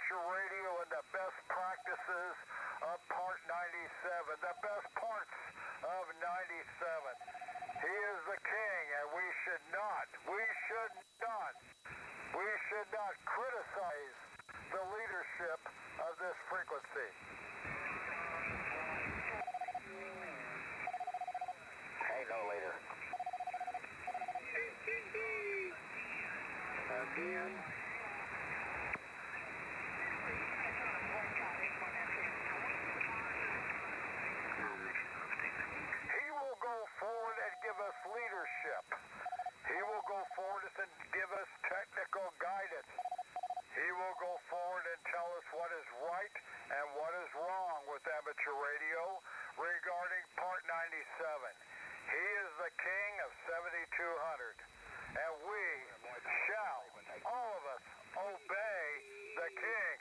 amateur radio and the best practices of Part 97, the best parts of 97. He is the king, and we should not criticize the leadership of this frequency. Ain't no leader. Again. He will go forward and give us leadership. He will go forward and give us technical guidance. He will go forward and tell us what is right and what is wrong with amateur radio regarding Part 97. He is the king of 7200, and we shall, all of us, obey the king.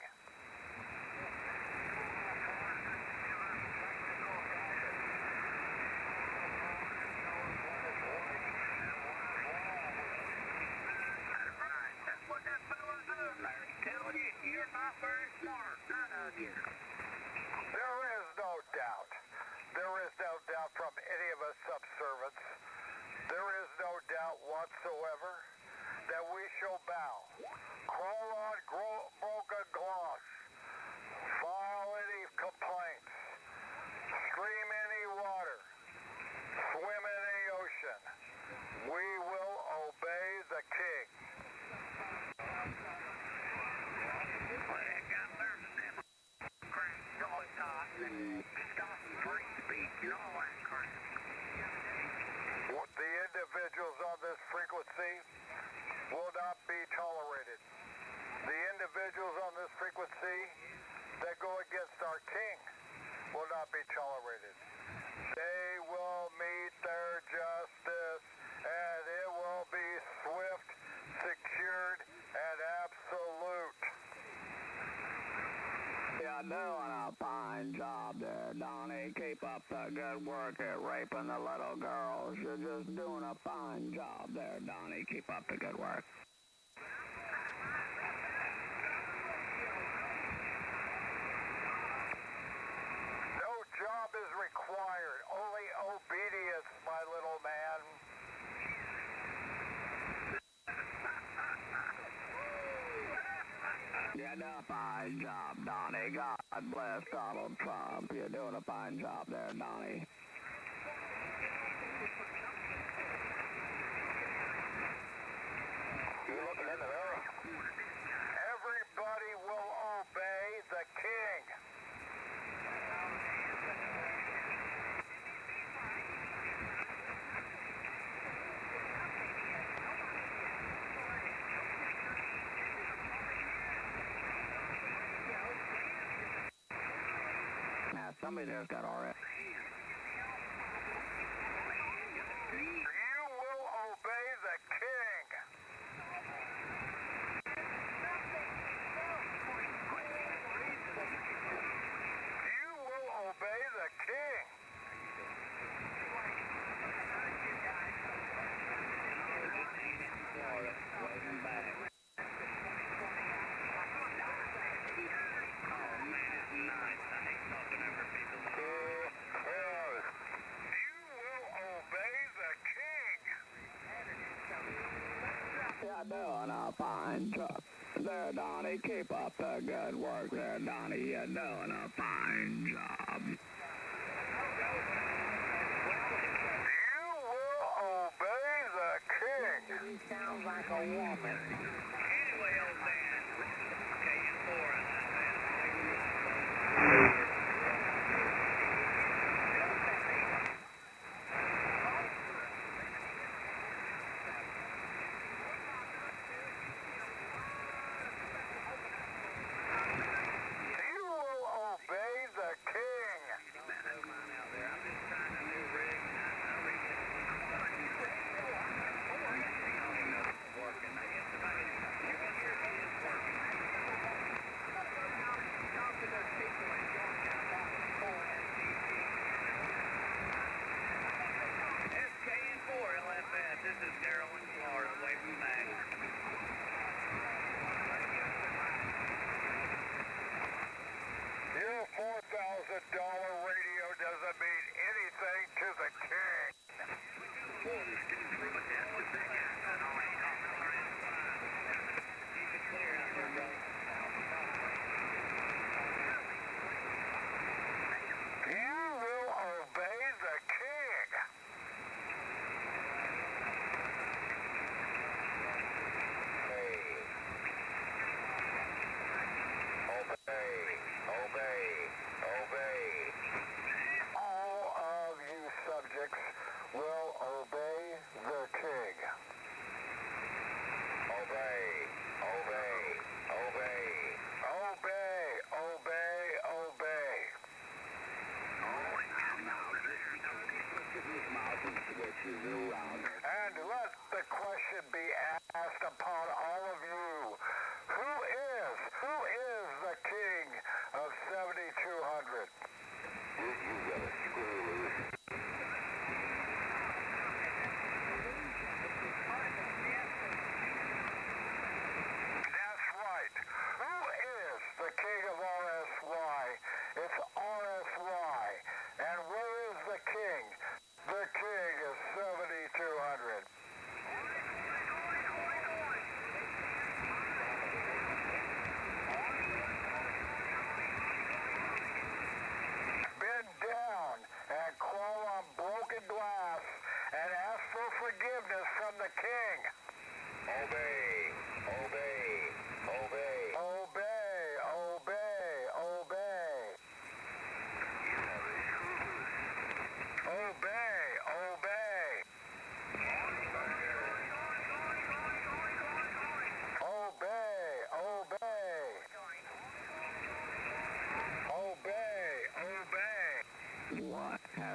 There is no doubt from any of us subservients. There is no doubt whatsoever that we shall bow, crawl on broken glass, file any complaints, stream any water, swim in any ocean. We will obey the king. The individuals on this frequency will not be tolerated. The individuals on this frequency that go against our king will not be tolerated. They will meet their justice, and it will be swift, secured, and absolute. You're doing a fine job there, Donnie. Keep up the good work at raping the little girls. You're just doing a fine job there, Donnie. Keep up the good work. No job is required, only obedience, my little man. You're doing a fine job, Donnie. God bless Donald Trump. You're doing a fine job there, Donnie. You looking in the mirror? Everybody will obey the king. Now, somebody there's got RF. You will obey the king. You will obey the king. You're doing a fine job there, Donnie. Keep up the good work there, Donnie. You're doing a fine job. You will obey the king. He sounds like a woman. Anyway, old man, KN4 You will obey the king. working.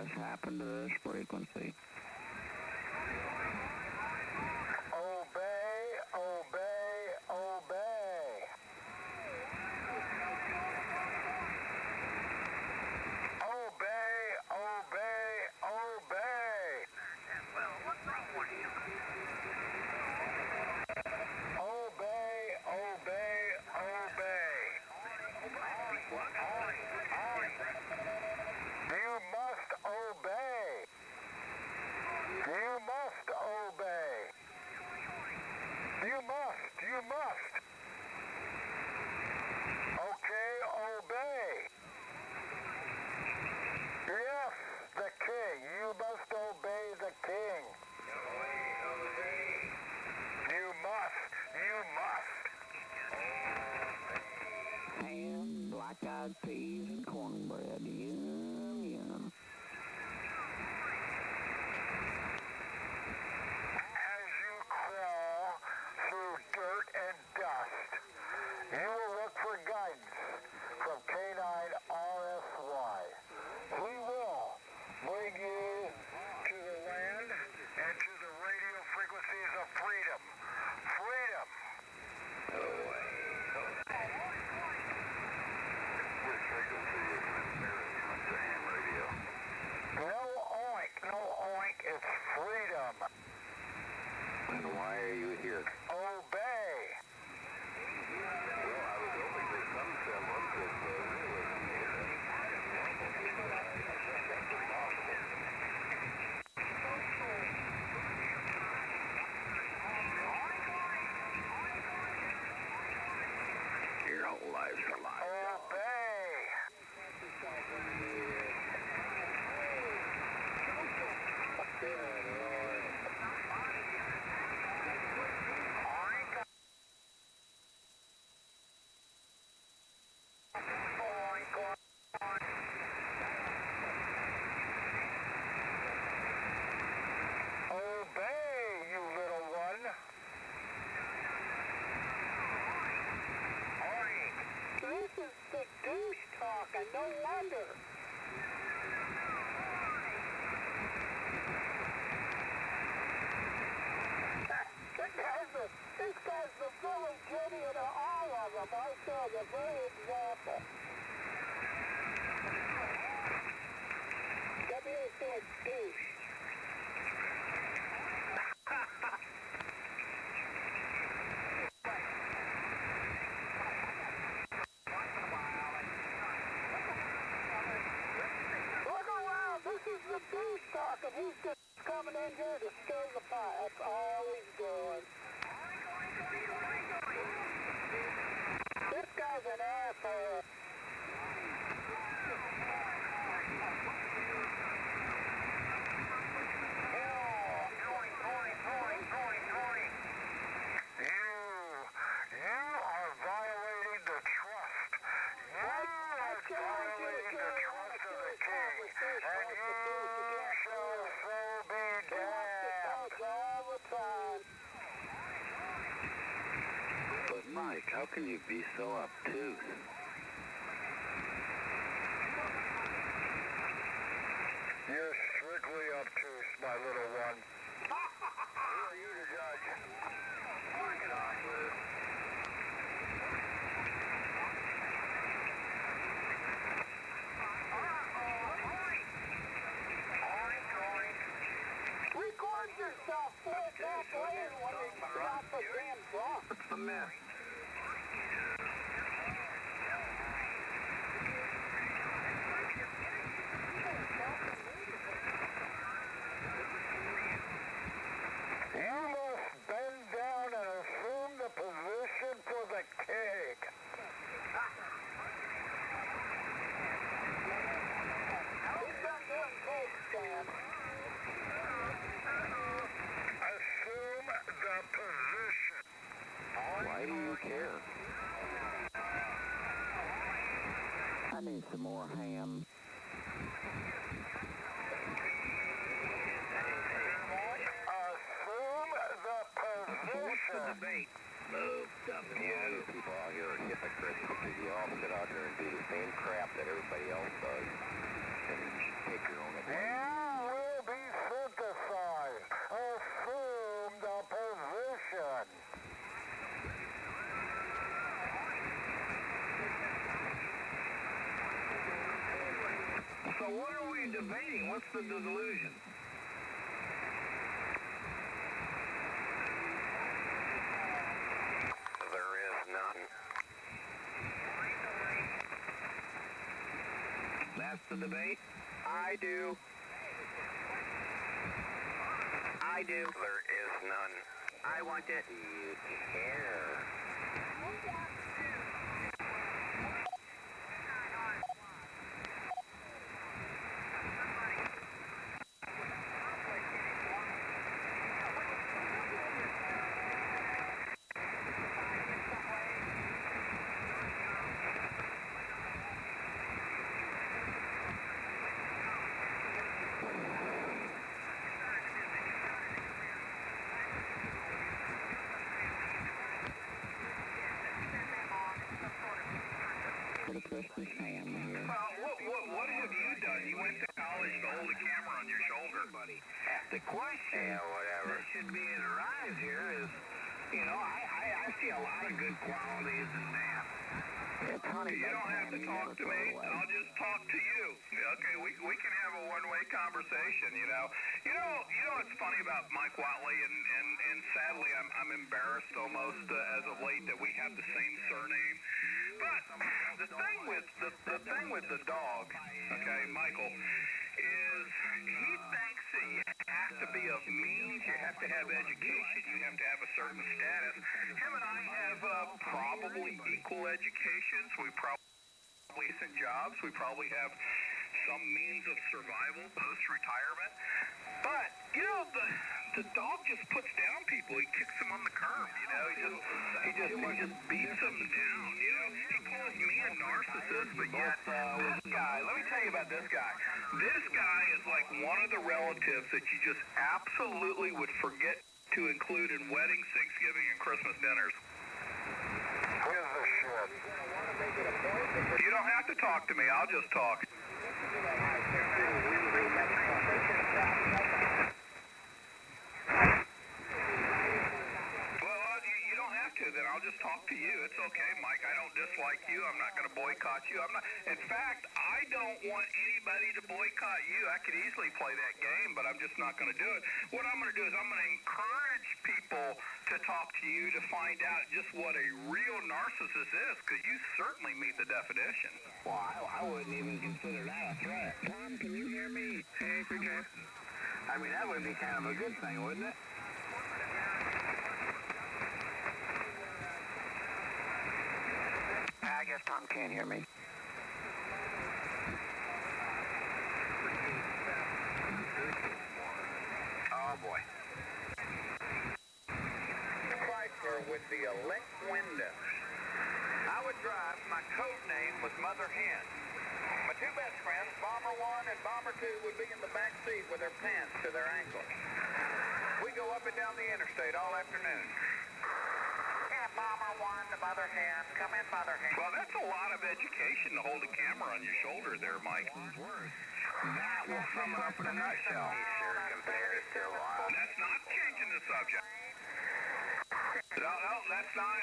has happened to this frequency. Obey, obey, obey. Obey, obey, obey. Well, what's wrong with you? Obey, obey, obey. You must obey. You must obey. You must. Okay, obey. Yes, the king. You must obey the king. You must. Ham, black-eyed peas, and cornbread. Yum, yum. As you crawl through dirt and dust, you will look for guidance from K9 RSY. We will bring you to the land and to the radio frequencies of freedom. Freedom! Which frequency is the ham radio? No oink, it's freedom. And why are you here? Obey. Well, I was hoping that some semblance of realism here. Your whole life's a lie. Obey. Obey, you little one. This is the douche talking, no wonder. This guy's the village idiot of all of them. I saw the very example. WSA douche. Look around, this is the douche talking. He's just coming in here to stir the pot. That's all he's doing. This guy's an asshole. You are violating the trust. You are violating the trust of the king, and you shall so be damned. All the time. But Mike, how can you be so obtuse? You're strictly obtuse, my little one. Who are you to judge? Knock it off, Lou. Record yourself 4 o'clock later when you drop a damn drunk. What's the mess? You must bend down and assume the position for the king. He's been doing great, Stan. Assume the position. Why do you care? I need some more ham. Assume the position. Debate. Move the A lot of people out here are hypocrites because you all sit out there and do the same crap that everybody else does. And you should take your own advice. Yeah, debating? What's the delusion? There is none. That's the debate? I do. I do. There is none. I want it. Do you care? Christmas ham here. What have you done? You went to college to hold a camera on your shoulder, buddy. The question whatever. that should be in arise here is, I see a lot of good qualities in Dan. You don't have to talk to me. I'll just talk to you. Okay, we can have a one-way conversation, You know what's funny about Mike Watley, and sadly I'm embarrassed almost as of late that we have the same surname. But the thing with the dog, okay, Michael, is he thinks that you have to be of means, you have to have education, you have to have a certain status. Him and I have probably equal educations. We probably decent jobs. We probably have some means of survival post-retirement. But, the dog just puts down people. He kicks them on the curb, He just beats them down, He calls me a narcissist, but yet this guy, let me tell you about this guy. This guy is like one of the relatives that you just absolutely would forget to include in weddings, Thanksgiving, and Christmas dinners. Here's the shit. You don't have to talk to me. I'll just talk. You don't have to. Then I'll just talk to you. It's okay, Mike. I don't dislike you. I'm not going to boycott you. In fact, I don't want anybody to boycott you. I could easily play that game, but I'm just not going to do it. What I'm going to do is I'm going to encourage people to talk to you to find out just what a real narcissist is, because you certainly meet the definition. Well, I wouldn't even consider that a threat. Tom, can you hear me? Hey, PJ. I mean, that would be kind of a good thing, wouldn't it? I guess Tom can't hear me. Oh, boy. Chrysler with the elect windows. I would drive. My code name was Mother Hen. My two best friends, Bomber 1 and Bomber 2, would be in the back seat with their pants to their ankles. We go up and down the interstate all afternoon. Yeah, Bomber 1 to Mother Hen. Come in, Mother Hen. Well, that's a lot of education to hold a camera on your shoulder there, Mike. That will sum it up in a nutshell. Sure compared to what? That's not changing the subject. No, that's not.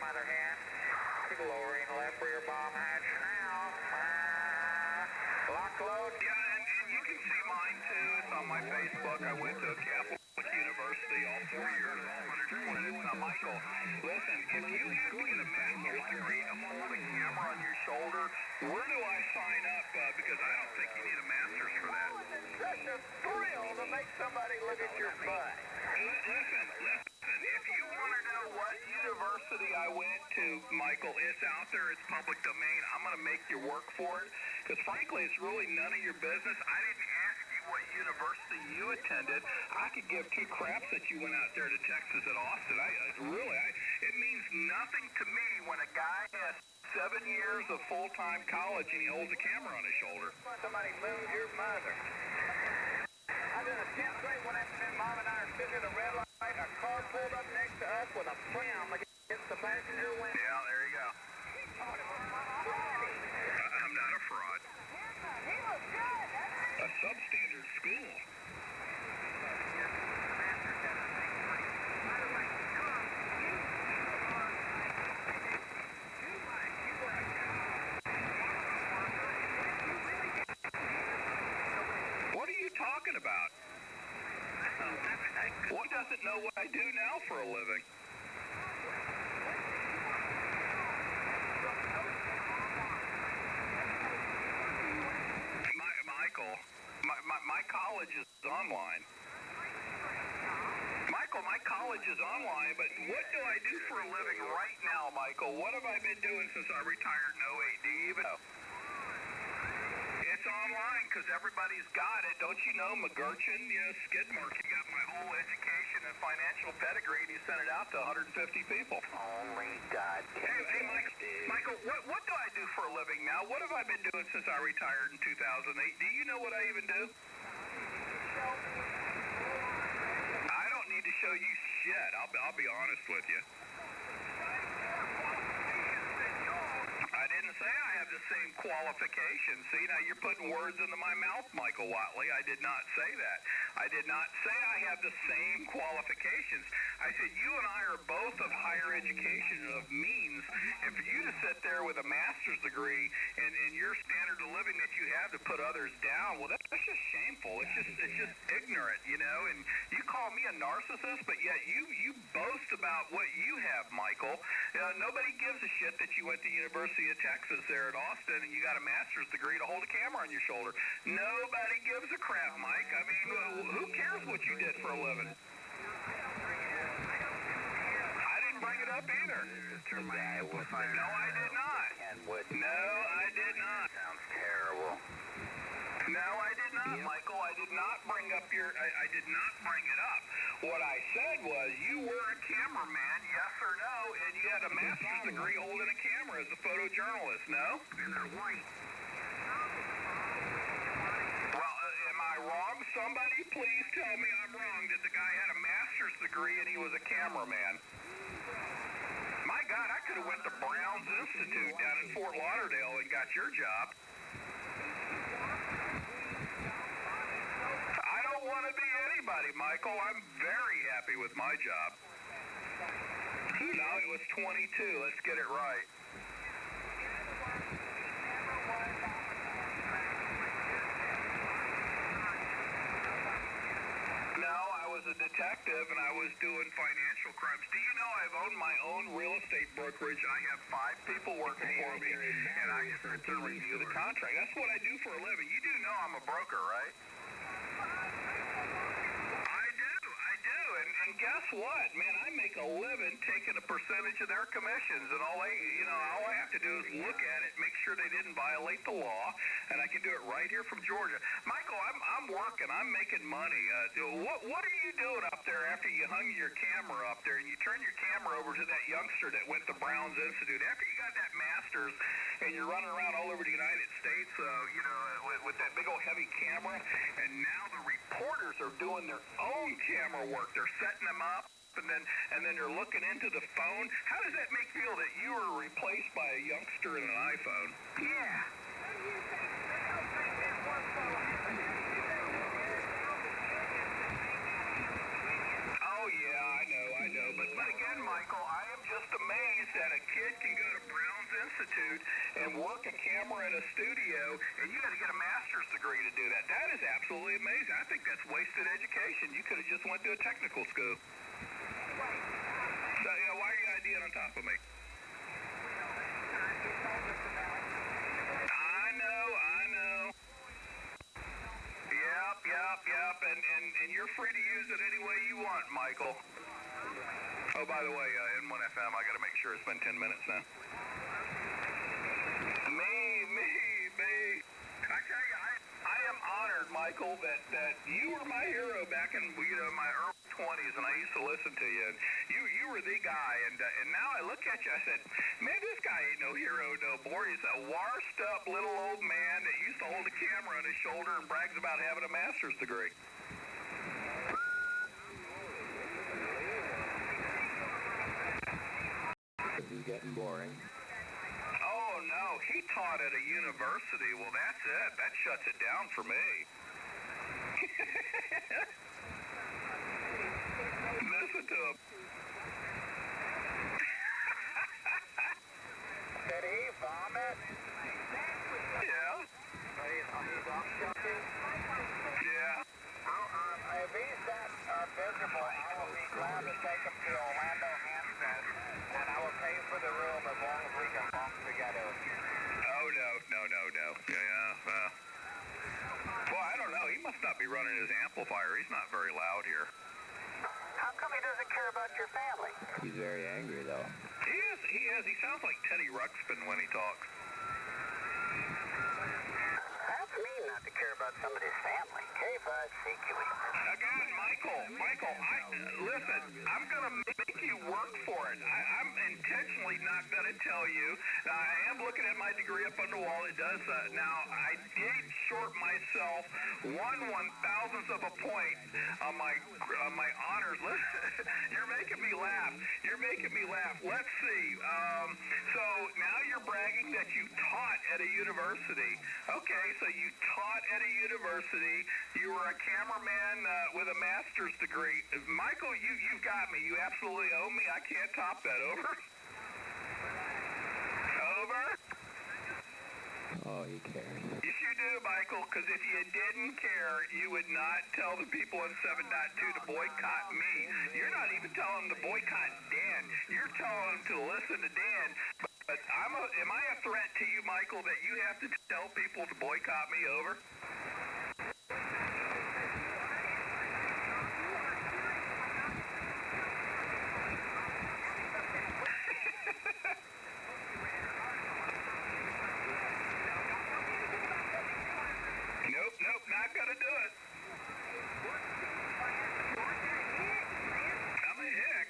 Mother Hen. Lowering left rear bomb hatch now. Lock load. Yeah, and you can see mine too. It's on my Facebook. I went to Catholic University all 4 years, all 100 credits. Now, Michael, listen, if you have to get a master's degree to hold a camera on your shoulder, where do I sign up? Because I don't think you need a master's for that. It's such a thrill to make somebody look at your butt. Listen, if you want to know what university I went to, Michael, it's out there, it's public domain. I'm going to make you work for it, because frankly, it's really none of your business. I didn't ask you what university you attended. I could give two craps that you went out there to Texas at Austin. It means nothing to me when a guy has 7 years of full-time college and he holds a camera on his shoulder. Somebody move your mother. I did a 10th grade one afternoon. Mom and I are sitting at a red light. A car pulled up next to us with a slam against the passenger window. Yeah, there you go. I'm not a fraud. He was good. A substandard school. doesn't know what I do now for a living? Michael, my college is online. Michael, my college is online, but what do I do for a living right now, Michael? What have I been doing since I retired in 08? Do you even know? It's online because everybody's got it. Don't you know McGurchin, Skidmark, he got my whole education and financial pedigree, and he sent it out to 150 people. Only God can. Hey, Michael, what do I do for a living now? What have I been doing since I retired in 2008? Do you know what I even do? I don't need to show you shit. I'll be honest with you. I didn't say I have the same qualifications. See, now you're putting words into my mouth, Michael Watley. I did not say that. I did not say I have the same qualifications. I said you and I are both of higher education of means, and for you to sit there with a master's degree and your standard of living that you have to put others down, well, that's just shameful. It's just ignorant, and you call me a narcissist, but yet you boast about what you have, Michael. Nobody gives a shit that you went to University of Texas there at Austin and you got a master's degree to hold a camera on your shoulder. Nobody gives a crap, Mike. I mean, who cares what you did for a living? I didn't bring it up either. The guy with No, I did not. Kenwood. No, I did not. Sounds terrible. No, I did not, Michael. I did not bring up I did not bring it up. What I said was you were a cameraman, yes or no, and you had a master's degree holding a camera as a photojournalist, no? And they're white. Well, am I wrong? Somebody please tell me I'm wrong that the guy had a master's degree and he was a cameraman. My God, I could have went to Brown's Institute down in Fort Lauderdale and got your job. I don't want to be anybody, Michael. I'm very happy with my job. No, it was 22. Let's get it right. No, I was a detective and I was doing financial crimes. Do you know I've owned my own real estate brokerage? I have 5 people working for me, and I sit there and review the contract. That's what I do for a living. You do know I'm a broker, right? I do. And guess what, man? I make a living taking a percentage of their commissions, and all I have to do is look at it, make sure they didn't violate the law, and I can do it right here from Georgia. Michael, I'm working. I'm making money. What are you doing up there after you hung your camera up there and you turn your camera over to that youngster that went to Brown's Institute? After you got that master's and you're running around all over the United States, with that big old heavy camera, and now the reporters are doing their own camera work. They're setting them up, and then they're looking into the phone. How does that make you feel that you were replaced by a youngster in an iPhone? Yeah. Oh, yeah, I know. But again, Michael, I am just amazed that a kid can go to Brown's Institute and work a camera in a studio, and you got to get a master's degree to do that. That is absolutely amazing. I think that's wasted education. You could have just went to a technical school. So, why are you IDing on top of me? I know. Yep. And you're free to use it any way you want, Michael. Oh, by the way, N1FM, I got to make sure it's been 10 minutes now. Me. I tell you, I am honored, Michael, that you were my hero back in my early 20s, and I used to listen to you. And you were the guy, and now I look at you, I said, man, this guy ain't no hero no more. He's a washed-up little old man that used to hold a camera on his shoulder and brags about having a master's degree. This is getting boring. Oh, no, he taught at a university. Well, that's it. That shuts it down for me. Listen to him. Did he vomit? Yeah. He's off jumping? Yeah. If he's that visible, I will be glad to take him to Orlando Hampstead, and I will pay for the room as long as we can bunk together. Oh, no. Yeah, well, I don't know. He must not be running his amplifier. He's not very loud here. How come he doesn't care about your family? He's very angry, though. He is. He sounds like Teddy Ruxpin when he talks. That's mean not to care about somebody's family. K5CQE. Again, Michael, listen, I'm going to make you work for it. I'm intentionally not going to tell you. Now, I am looking at my degree up on the wall. It does, now, I did short myself 1/1000th of a point on my honors. You're making me laugh. Let's see. So now you're bragging that you taught at a university. Okay, so you taught at a university. You were a cameraman with a master's degree. Michael, you've got me. You absolutely owe me. I can't top that. Over. Over. Oh, he cares. Yes, you do, Michael, because if you didn't care, you would not tell the people in 7.2 to boycott me. You're not even telling them to boycott Dan. You're telling them to listen to Dan. But am I a threat to you, Michael, that you have to tell people to boycott me? Over? Nope, not gonna do it. I'm a hick.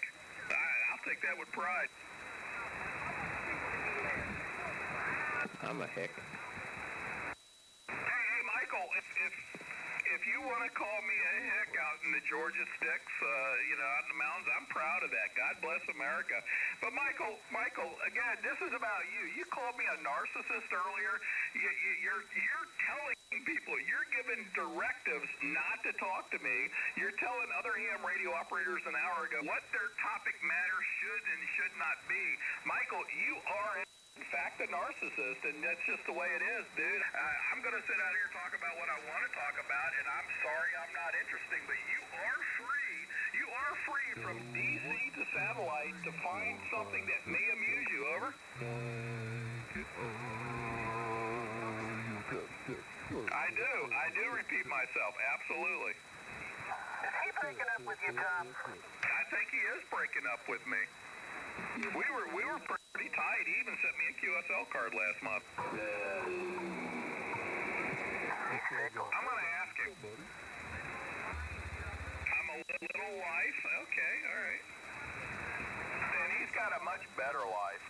I'll take that with pride. I'm a hick. Hey, Michael, if you want to call me a hick out in the Georgia sticks, out in the mountains, I'm proud of that. God bless America. But Michael, again, this is about you. You called me a narcissist earlier. You're telling people, you're giving directives not to talk to me. You're telling other ham radio operators an hour ago what their topic matter should and should not be. Michael, you are in fact a narcissist, and that's just the way it is, dude. I'm going to sit out here and talk about what I want to talk about, and I'm sorry I'm not interesting, but you are free. You are free from DC to satellite to find something that may amuse you. Over? I do repeat myself, absolutely. Is he breaking up with you, Tom? I think he is breaking up with me. We were pretty tight. He even sent me a QSL card last month. I'm going to ask him. I'm a little life. Okay, all right. And he's got a much better life.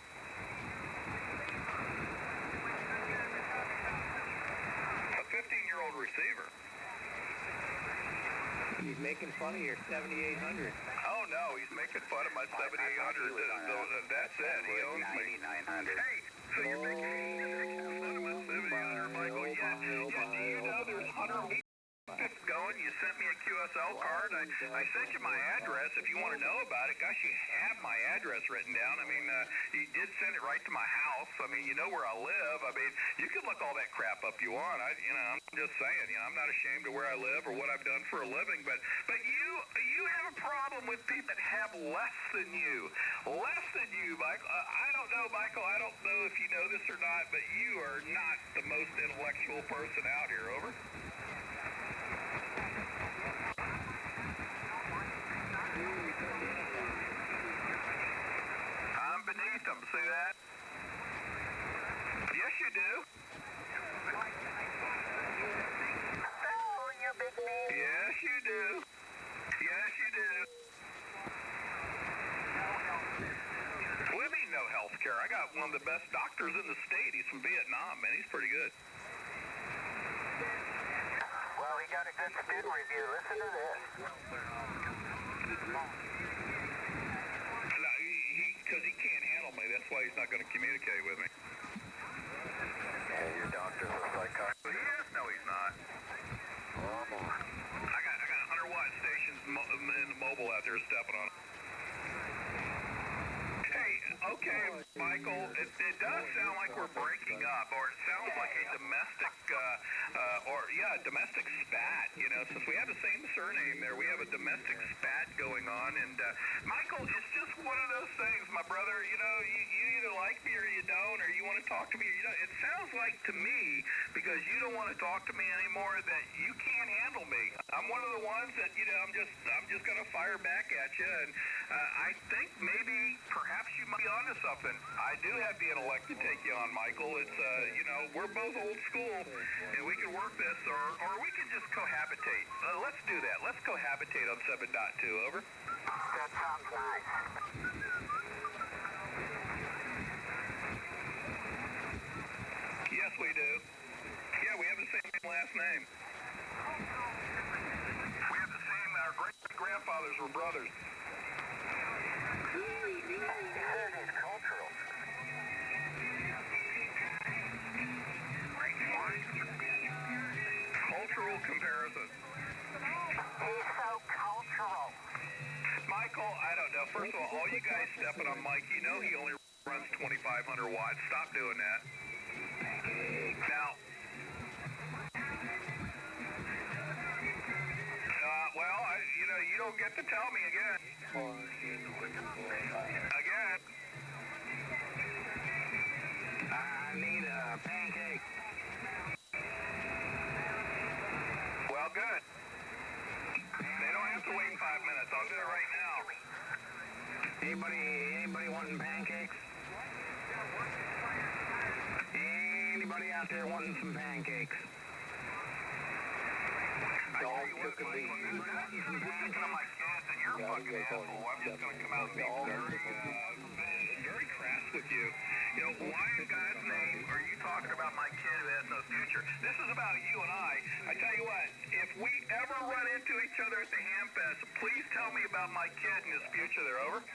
A 15-year-old receiver. He's making fun of your 7800. Oh, no, he's making fun of my 7800. That's it. He owns me. 9900. Hey, so you're making fun of my 7800, Michael. Yeah, do you know there's 100 going? You sent me a QSL card. I sent you my address if you want to know about it. Gosh, you have my address written down. I mean, you did send it right to my house. I mean, you know where I live. I mean, you can look all that crap up you want. I'm just saying, I'm not ashamed of where I live or what I've done for a living. But you have a problem with people that have less than you. Less than you, Michael. I don't know, Michael. I don't know if you know this or not, but you are not the most intellectual person out here. Over? I'm beneath them. See that? Yes, you do. Oh, you big name. Yes, you do. Yes, you do. What do you mean no health care? I got one of the best doctors in the state. He's from Vietnam, man. He's pretty good. Well, he got a good student review. Listen to this. Because he can't handle me. That's why he's not going to communicate with me. Yeah, your doctor's a psychiatrist. Yes, no, he's not. I got 100-watt stations in the mobile out there stepping on it. Hey, Okay, Michael, it does sound like we're breaking up, or it sounds like a domestic, domestic spat. You know, since we have the same surname there, we have a domestic spat going on. And Michael, it's just one of those things, my brother. You know, you either like me or you don't, or you want to talk to me or you don't. It sounds like to me, because you don't want to talk to me anymore, that you can't handle me. I'm one of the ones that, you know, I'm just going to fire back at you. And I think maybe perhaps you might be onto something. I do have the intellect to take you on, Michael. It's, you know, we're both old school, and we can work this, or we can just cohabitate. Let's do that. Let's cohabitate on 7.2. Over. That sounds nice. Yes, we do. Yeah, we have the same last name. We have the same, our great-grandfathers were brothers. It's cultural. Cultural comparison. He's so cultural. Michael, I don't know. First of all you guys stepping on Mike, you know he only runs 2,500 watts. Stop doing that. Now, you don't get to tell me again. Again. I need a pancake. Well, good. They don't have to wait 5 minutes. I'll do it right now. Anybody wanting pancakes? Anybody out there wanting some pancakes? Dog took a beat. You're thinking of my kids, and you're a fucking asshole. I'm just going to come out and be very crass with you. You know, why in God's name are you talking about my kid who has no future? This is about you and I. I tell you what, if we ever run into each other at the Hamfest, please tell me about my kid and his future there. Over.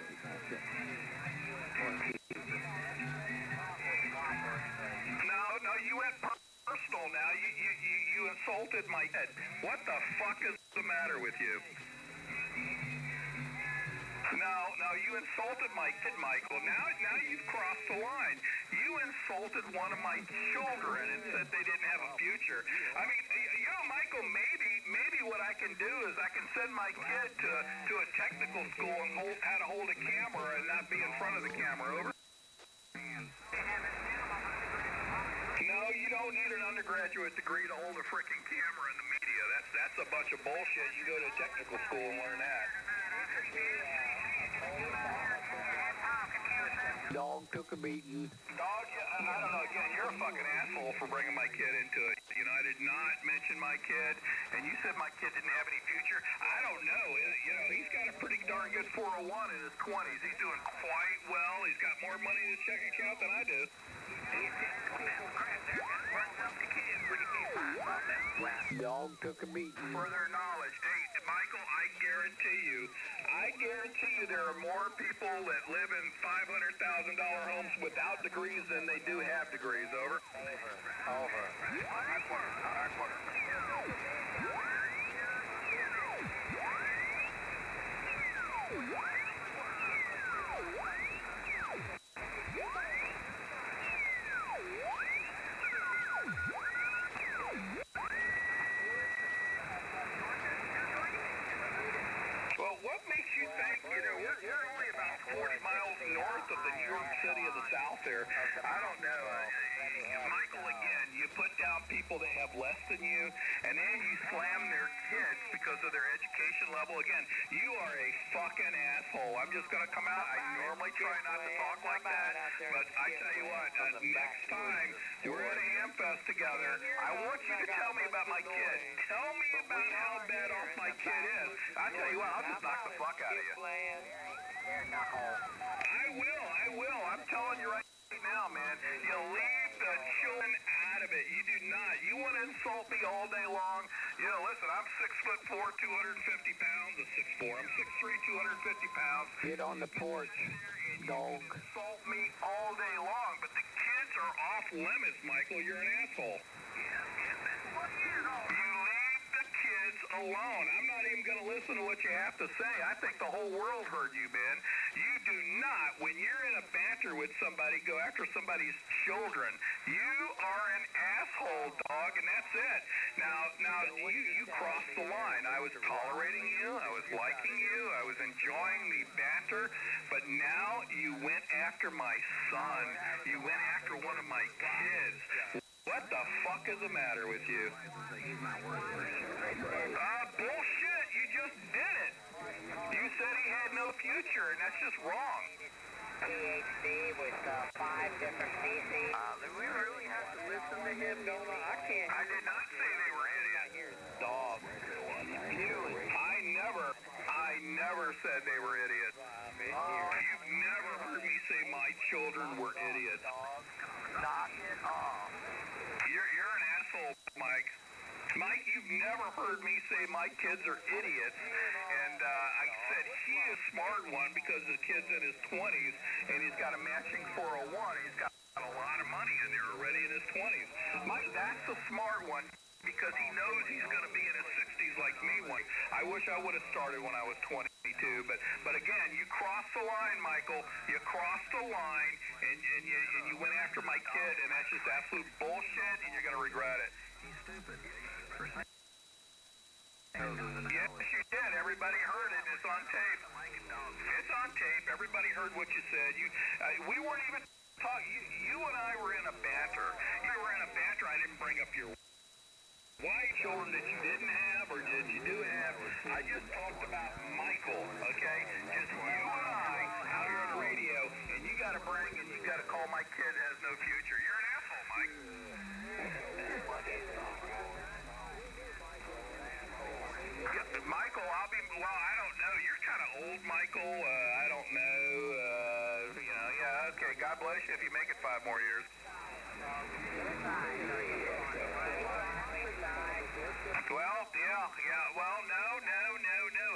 No, you went personal now. You insulted my kid. What the fuck is the matter with you? No, you insulted my kid, Michael. Now you've crossed the line. You insulted one of my children and said they didn't have a future. I mean, you know, Michael, maybe what I can do is I can send my kid to a technical school and how to hold a camera and not be in front of the camera. Over. No, you don't need an undergraduate degree to hold a freaking camera in the media. That's a bunch of bullshit. You go to a technical school and learn that. Dog took a beating. Dog, I don't know. Again, you're a fucking asshole for bringing my kid into it. You know, I did not mention my kid, and you said my kid didn't have any future. I don't know. You know, he's got a pretty darn good 401 in his 20s. He's doing quite well. He's got more money in his checking account than I do. Dog took a beating. Further knowledge. Hey, Michael, I guarantee you there are more people that live in $500,000 homes without degrees than they do have degrees. Over. Over. What makes you think, you know, we're only about 40 miles north of the New York City of the South there. I don't know. Michael, again, you put down people that have less than you, and then you slam their kids because of their education level. Again, you are a fucking asshole. I'm just going to come out. I normally try not to talk like that, but I tell you what, next time we're at a Hamfest together, I want you to tell me about my kid. Tell me about how bad off my kid is. I tell you what, I'll just knock the fuck out of you. I will. I'm telling you right now, man. You leave the children out of it. You do not. You want to insult me all day long? You know, listen, I'm 6'4", 250 pounds. I'm 6'4". I'm 6'3", 250 pounds. Get on the porch, dog. Insult me all day long, but the kids are off limits, Michael. You're an asshole. You leave the kids alone. I'm not even going to listen to what you have to say. I think the whole world heard you, man. You do not, when you're in a banter with somebody, go after somebody's children. You are an asshole, dog, and that's it. Now you crossed the line. I was tolerating you. I was liking you. I was enjoying the banter. But now you went after my son. You went after one of my kids. What the fuck is the matter with you? Bullshit. You just did it. You said he had no future, and that's just wrong. PhD with 5 different species. Do we really have to listen to him, don't I? I can't. I did not say they were idiots. Dog. I never said they were idiots. You've never heard me say my children were idiots. Knock it off. You're an asshole, Mike. Mike, you've never heard me say my kids are idiots. And I said he is smart one because the kid's in his 20s and he's got a matching 401. He's got a lot of money in there already in his 20s. Mike, that's the smart one because he knows he's going to be in his 60s like me one. I wish I would have started when I was 22, but again, you crossed the line, Michael. You crossed the line and you went after my kid, and that's just absolute bullshit, and you're going to regret it. He's stupid. Yes, you did. Everybody heard it. It's on tape. It's on tape. Everybody heard what you said. We weren't even talking. You and I were in a banter. You were in a banter. I didn't bring up your wife, children that you didn't have or that you do have. I just talked about Michael, okay? Just you and I out here on the radio, and you got to bring and you got to call my kid has no future. You're an asshole, Mike. Michael, I don't know. You're kind of old, Michael. I don't know. Yeah, okay. God bless you if you make it 5 more years. Well, yeah. Well, no.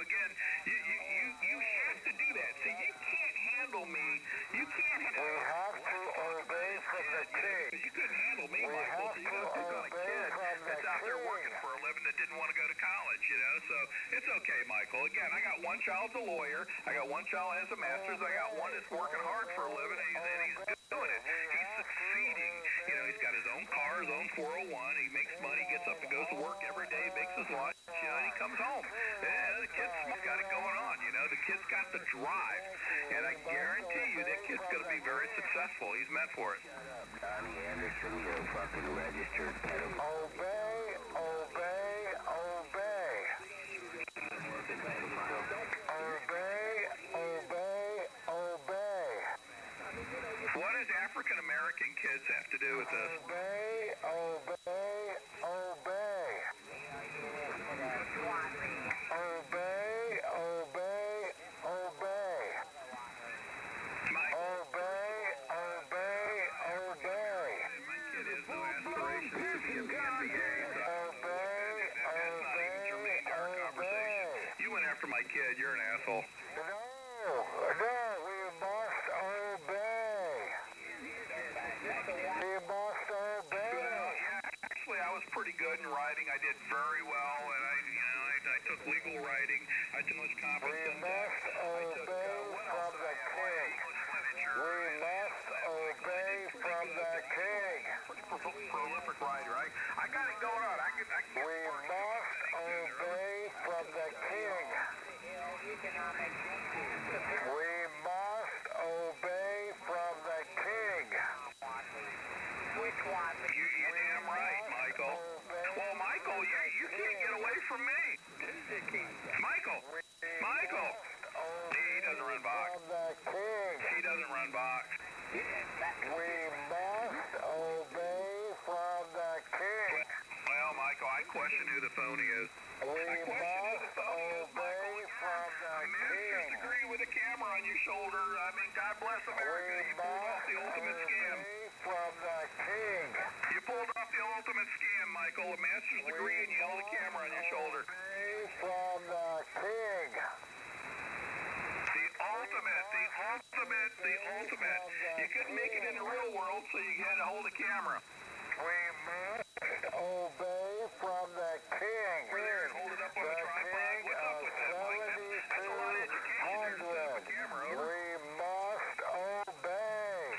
Again, you have to do that. See, you can't handle me. You can't handle me. We have to obey from the king. You couldn't handle me, Michael. So you got to pick on a kid that's out there working for a living that didn't want to go to college, So it's okay, Michael. Again, I got one child's a lawyer. I got one child has a master's. I got one that's working hard for a living, and he's doing it. He's succeeding. He's got his own car, his own 401. He makes money, gets up and goes to work every day, makes his lunch, and he comes home. The kid's got it going on, The kid's got the drive. And I guarantee you that kid's going to be very successful. He's meant for it. Donnie Anderson, you fucking registered pedophile. Obey. What does African American kids have to do with this? Obey. Mike? Obey. My kid has no aspirations to be in the NBA. That's not even germane to our conversation. You went after my kid. You're an asshole. No, we must obey. Actually, I was pretty good in writing. I did very well, and I took legal writing. I took conference. We must obey from the king. We must obey from the king. Pretty prolific writer. I got it going on. We must obey from the king. We must obey from the king. Which one? You're damn right, Michael. Well, Michael, you can't get away from me. Michael. He doesn't run box. He doesn't run box. We must obey from the king. Well, Michael, I question who the phony is. We must obey from the Master's king. degree with a camera on your shoulder. God bless America. You pulled off the ultimate scam. From the king. You pulled off the ultimate scam, Michael. A master's degree and you held a camera on your shoulder. From the king. The ultimate. You couldn't make it in the real world, so you had to hold a camera. We must obey from the king. Over there and hold it up on a tripod. What's up with that, Mike? That's a lot of education there to set up a camera. Over. We must obey.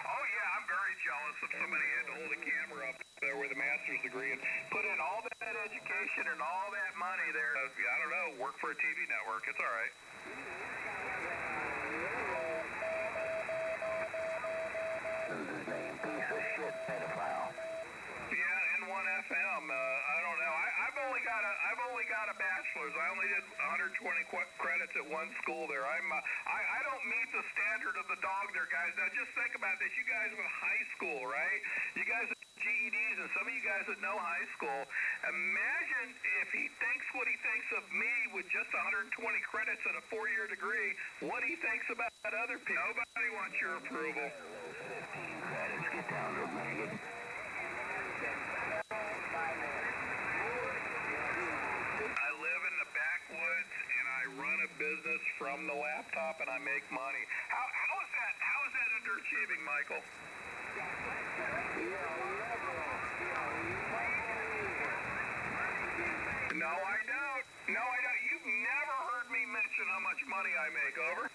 if somebody had to hold a camera up there with a master's degree and put in all that education and all that money there. I don't know, work for a TV network. It's all right. Piece of shit pedophile. Yeah, N1FM. I don't know. I've only got a bachelor's. I only did 120 credits at one school there. I don't meet the standard of the dog there, guys. Now just think about this. You guys with high school, right? You guys with GEDs, and some of you guys that know high school. Imagine if he thinks what he thinks of me with just 120 credits and a 4-year degree, what he thinks about other people. Nobody wants your approval. 15 credits. Get down to it, maggot. I live in the backwoods and I run a business from the laptop and I make money. How is that underachieving, Michael? No, I don't. You've never heard me mention how much money I make, over.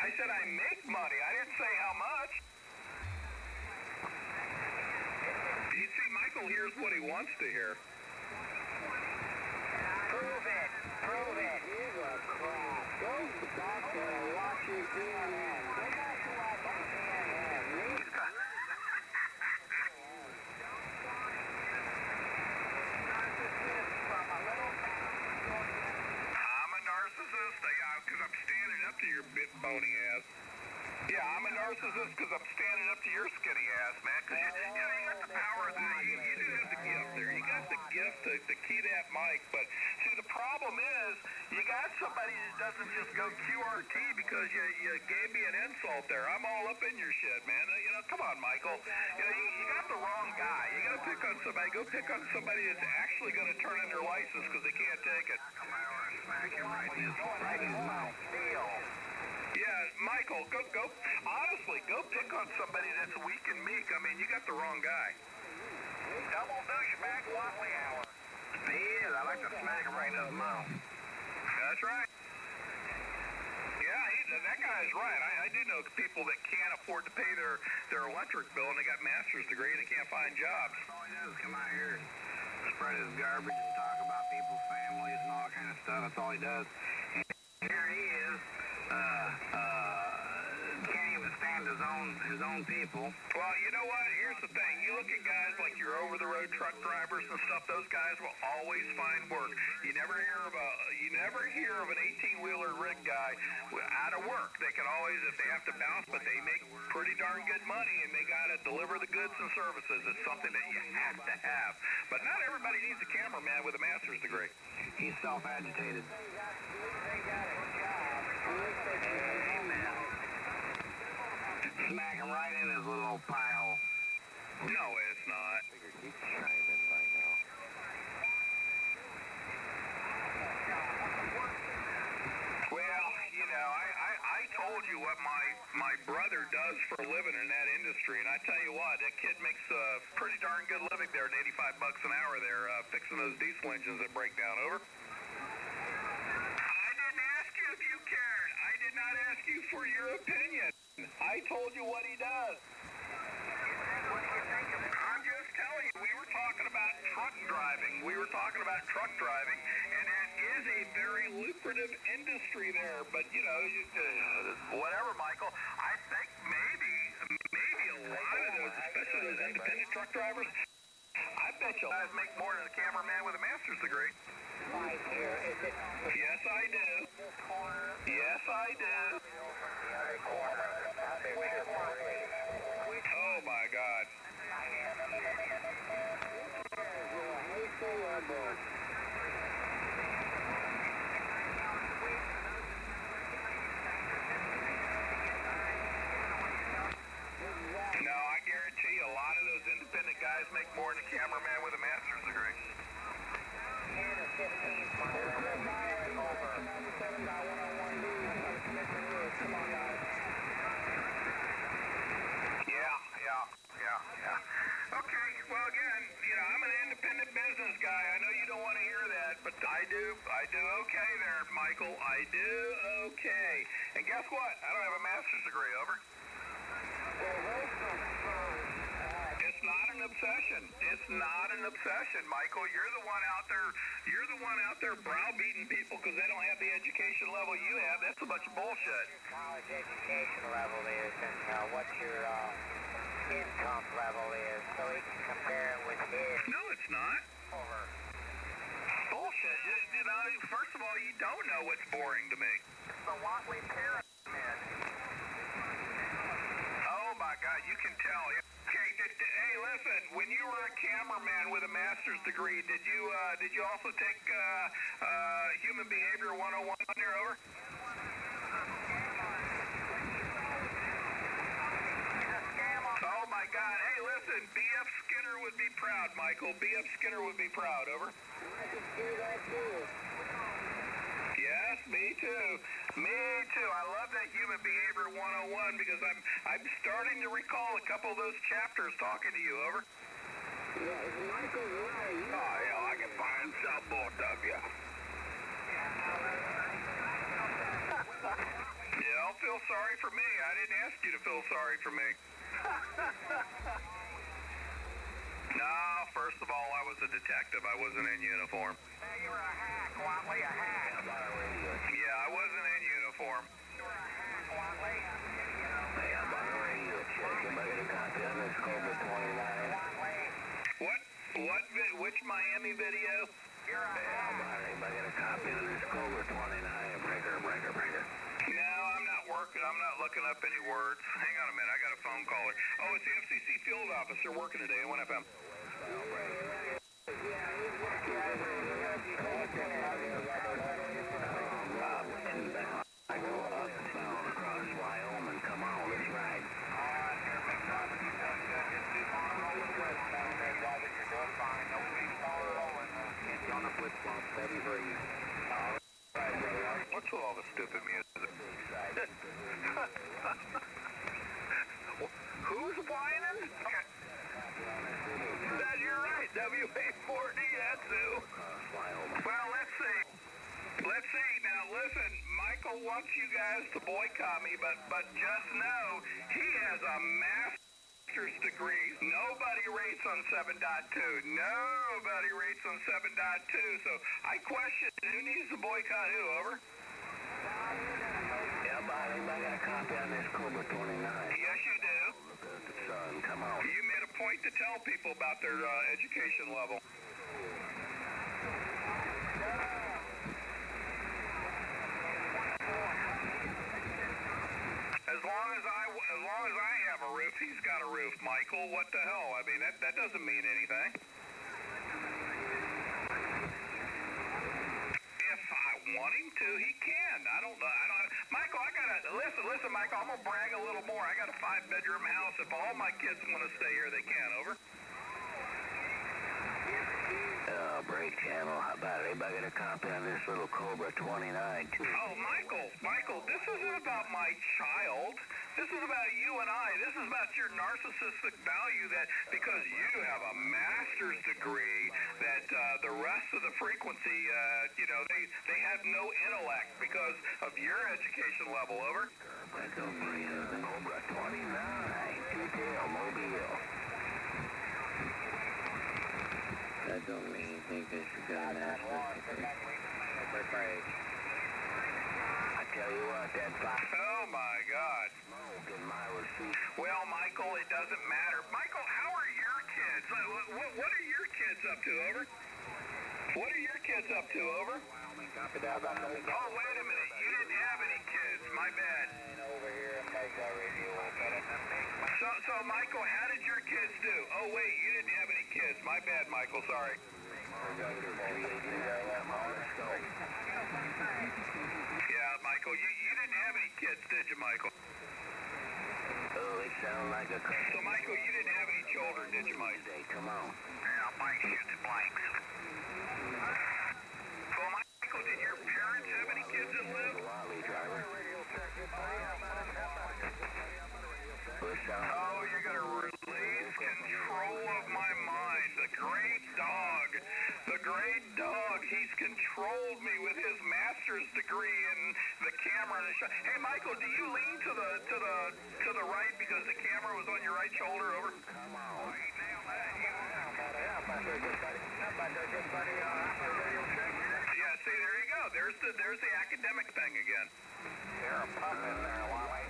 I said I make money. I didn't say how much. You see, Michael hears what he wants to hear. Prove it. He's a crap. Go back to what you can have. Go back to what you can have. I'm a narcissist because I'm standing up to your big bony ass. Yeah, I'm a narcissist because I'm standing up to your skinny ass, man. Because you got the power of that. You do have the gift there. You got the gift to key that mic. But see, the problem is you got somebody that doesn't just go QRT because you gave me an insult there. I'm all up in your shit, man. Come on, Michael. You got the wrong guy. You got to pick on somebody. Go pick on somebody that's actually going to turn in their license because they can't take it. Come over and smack him right in his mouth. Yeah, Michael, go. Honestly, go pick on somebody that's weak and meek. I mean, you got the wrong guy. Double douchebag Watley hour. He is. I like to smack him right in his mouth. That's right. Yeah, that guy's right. I do know people that can't afford to pay their electric bill and they got master's degree and they can't find jobs. All he does is come out here and spread his garbage and talk about people's families and all that kind of stuff. That's all he does. And here he is. Can't even stand his own people. Well, you know what? Here's the thing. You look at guys like your over-the-road truck drivers and stuff. Those guys will always find work. You never hear of an 18-wheeler rig guy out of work. They can always, if they have to bounce, but they make pretty darn good money, and they got to deliver the goods and services. It's something that you have to have. But not everybody needs a cameraman with a master's degree. He's self-agitated. Smack him right in his little old pie hole. No, it's not. He's chiming right now. Well, I told you what my brother does for a living in that industry, and I tell you what, that kid makes a pretty darn good living there at $85 an hour there, fixing those diesel engines that break down, over. I didn't ask you if you cared. I did not ask you for your opinion. I told you what he does. I'm just telling you, we were talking about truck driving. And that is a very lucrative industry there. But, whatever, Michael. I think maybe a lot of those, especially those independent truck drivers, I bet you guys make more than a cameraman with a master's degree. Yes, I do. Yes, I do. Oh, my God. No, I guarantee you a lot of those independent guys make more than a cameraman with a master's degree. Yeah. Okay, well, again, I'm an independent business guy. I know you don't want to hear that, but I do okay there, Michael. I do okay. And guess what? I don't have a master's degree, over. It's not an obsession. It's not an obsession, Michael. You're the one out there. You're the one out there browbeating people because they don't have the education level you have. That's a bunch of bullshit. College education level is and what your income level is, so he can compare it with his. No, it's not. Bullshit. You know, first of all, you don't know what's boring to me. The Watley pyramid. Oh my God, you can tell. Okay, hey, listen. When you were a cameraman with a master's degree, did you also take human behavior 101 there? Over. Oh my God. Hey, listen. B.F. Skinner would be proud, Michael. B.F. Skinner would be proud. Over. Yes, me too. Me too. I love that human behavior 101 because I'm starting to recall a couple of those chapters talking to you. Over. Oh, hell, I can find some both of you. Yeah, don't feel sorry for me. I didn't ask you to feel sorry for me. No, first of all, I was a detective. I wasn't in uniform. You were a hack, Watley, a hack. Yeah, I wasn't in uniform. You were a hack, Watley. Hey, I'm on the radio check. Anybody get a copy on this Cobra 29? Which Miami video? You're a hack. Anybody get a copy on this Cobra 29? Breaker. No, I'm not working. I'm not looking up any words. Hang on a minute. I got a phone caller. Oh, it's the FCC field officer working today at 1FM. I go up and down across Wyoming. Come on, let's ride. What's with all the stupid music? Who's whining? That you're right. WA4D, that's who. Well, let's see. Now, listen, Michael wants you guys to boycott me, but just know he has a master's degree. Nobody rates on 7.2. Nobody rates on 7.2. So I question who needs to boycott who. Over. Yeah, buddy, I got a copy on this Cobra 29. Yes, you do. Look at the sun. Come on. You made a point to tell people about their education level. As long as I have a roof, he's got a roof, Michael. What the hell? I mean, that doesn't mean anything. If I want him to, he can. I don't know. Michael, I gotta listen, Michael. I'm gonna brag a little more. I got a 5-bedroom house. If all my kids want to stay here, they can. Over. Break channel. How about it? Anybody get a copy on this little Cobra 29? Oh, Michael, this isn't about my child. This is about you and I. This is about your narcissistic value that because you have a master's degree that the rest of the frequency, they have no intellect because of your education level. Over. That's over here. The Cobra 29. Detail Mobile. That don't mean anything because you got an master's degree. I tell you what, that box. Oh my God. In my receipt. Well, Michael, it doesn't matter. Michael, how are your kids? What are your kids up to? Over. What are your kids up to? Over. Oh, wait a minute. You didn't have any kids. My bad. So, Michael, how did your kids do? Oh, wait, you didn't have any kids. My bad, Michael. Sorry. Yeah, Michael, you didn't have any kids, did you, Michael? Oh, they sound like a... So, Michael, you didn't have any children, did you, Mike? Come on. Yeah, Mike shoots blanks. So, Michael, did your parents have any kids that live? Oh, you're going to release control of my mind. The great dog. He's controlled me with his master's degree in the camera on the shot. Hey, Michael, do you lean to the right because the camera was on your right shoulder? Over. Come on. You nailed that. Yeah, see, there you go. There's the academic thing again. You're a puppet there, Wally.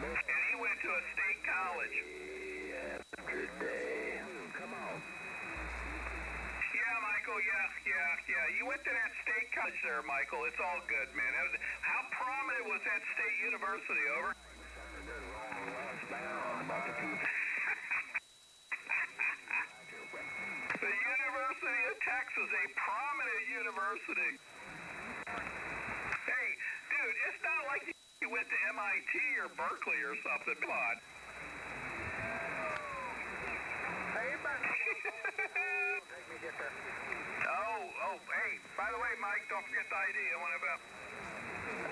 And he went to a state college. Yesterday. Come on. Yeah, Michael, yeah. You went to that state college there, Michael. It's all good, man. How prominent was that state university? Over. The University of Texas, a prominent university. Hey, dude, it's not like you went to MIT or Berkeley or something. Come on. Hey, by the way, Mike, don't forget the ID.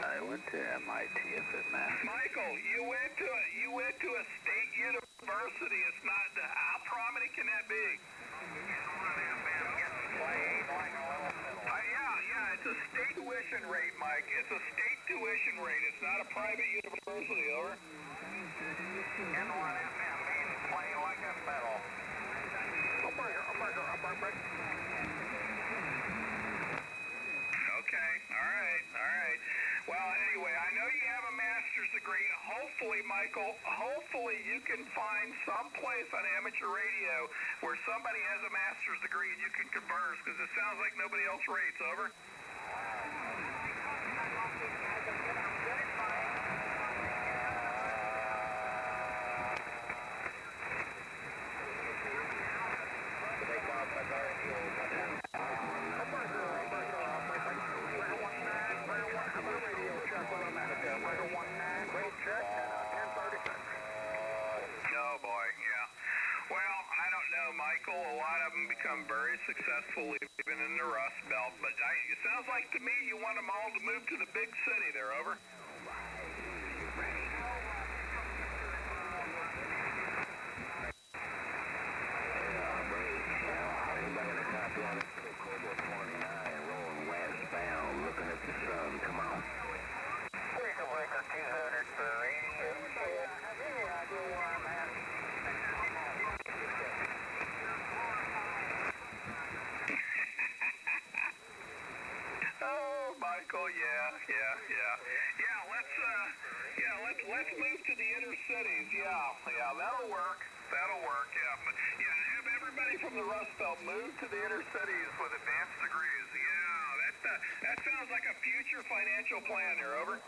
I went to MIT if it matters. Michael, you went to a state university. It's not. How prominent can that be? Yeah, it's a state tuition rate, Mike. It's a state tuition rate. It's not a private university. Over. N1FM means play like a fiddle. Okay, all right. Well, anyway, I know you have a master's degree. Hopefully, Michael, you can find some place on amateur radio where somebody has a master's degree and you can converse, because it sounds like nobody else rates. Over. Oh, boy, yeah. Well, I don't know, Michael. A lot of them become very successful even in the Rust Belt. But it sounds like to me you want them all to move to the big city there. Over. Looking at the sun. Come on. Breaker 200 for radio. Oh, Michael, yeah. Let's move to the inner cities. Yeah, that'll work. Yeah, but have everybody from the Rust Belt move to the inner cities with advanced degrees. Yeah, that sounds like a future financial plan there. Over.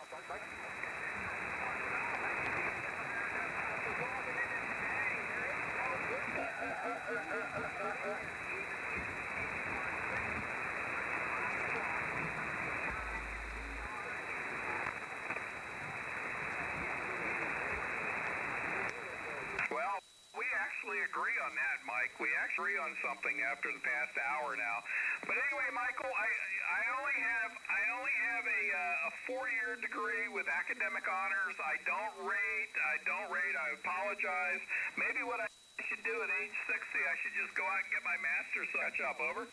Well, we actually agree on that, Mike. We actually agree on something after the past hour now. But anyway, Michael, I only have a 4-year degree with academic honors. I don't rate. I apologize. Maybe what I should do at age 60, I should just go out and get my master's. Catch up. Over.